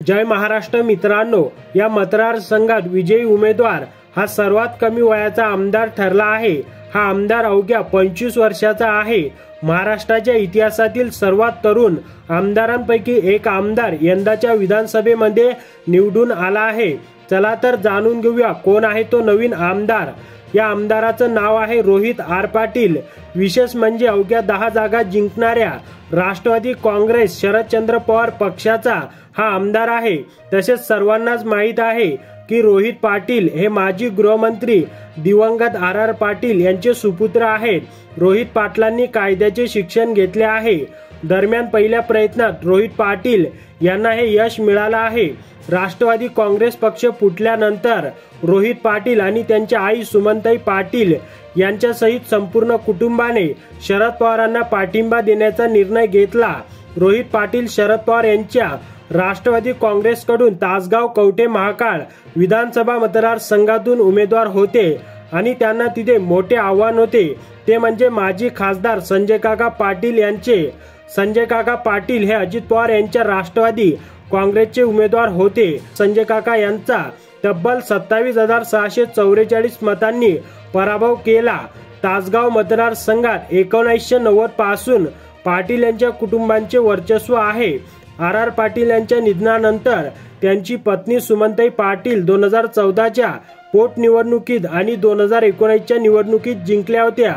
जय महाराष्ट्र मित्रांनो, या मतदारसंघात विजयी उमेदवार हा सर्वात कमी वयाचा आमदार ठरला आहे। हा आमदार अवघ्या 25 वर्षाचा आहे। महाराष्ट्राच्या इतिहासातील सर्वात तरुण आमदारांपैकी एक आमदार यंदाच्या विधानसभेमध्ये निवडून आला आहे। चला तर जाणून घेऊया कोण आहे तो नवीन आमदार। या आमदाराचं नाव आहे रोहित आर पाटील। विशेष म्हणजे अवघ्या 10 जागा जिंकणाऱ्या राष्ट्रवादी काँग्रेस शरदचंद्र पवार पक्षाचा हा आमदार आहे। तसेच सर्वांनाच माहित आहे की रोहित पाटील हे माजी गृहमंत्री दिवंगत आर पाटील यांचे सुपुत्र आहेत। रोहित पाटलांनी कायद्याचे शिक्षण घेतले आहे। दरम्यान पहिल्या प्रयत्नात रोहित पाटील यांना हे यश मिळालं आहे। राष्ट्रवादी काँग्रेस पक्ष फुटल्यानंतर रोहित पाटील आणि त्यांच्या आई सुमनताई पाटील यांच्यासहित संपूर्ण कुटुंबाने शरद पवारांना पाठिंबा देण्याचा निर्णय घेतला। रोहित पाटील शरद पवार यांच्या राष्ट्रवादी काँग्रेसकडून तासगाव कवठे महाकाळ विधानसभा मतदारसंघातून उमेदवार होते आणि त्यांना तिथे मोठे आव्हान होते, ते म्हणजे माजी खासदार संजय काका पाटील यांचे। संजय काका पाटील हे अजित पवार यांच्या राष्ट्रवादी काँग्रेसचे उमेदवार होते। संजय काका यांचा तब्बल 27,644 मतांनी पराभव केला। तासगाव मतदारसंघात 1990 पासून पाटील यांच्या कुटुंबांचे वर्चस्व आहे। आर पाटील यांच्या निधनानंतर त्यांची पत्नी सुमनताई पाटील 2014च्या पोटनिवडणुकीत आणि 2019च्या निवडणुकीत जिंकल्या होत्या।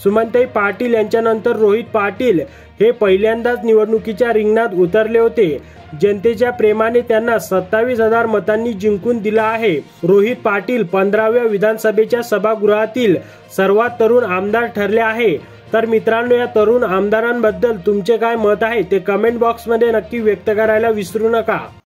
सुमनताई पाटील यांच्यानंतर रोहित पाटील हे पहिल्यांदाच निवडणुकीच्या रिंगणात उतरले होते। जनतेच्या प्रेमाने त्यांना 27,000 मतांनी जिंकून दिला आहे। रोहित पाटील 15व्या विधानसभेच्या सभागृहातील सर्वात तरुण आमदार ठरले आहे। तर मित्रांनो, या तरुण आमदारांबद्दल तुमचे काय मत आहे ते कमेंट बॉक्समध्ये नक्की व्यक्त करायला विसरू नका।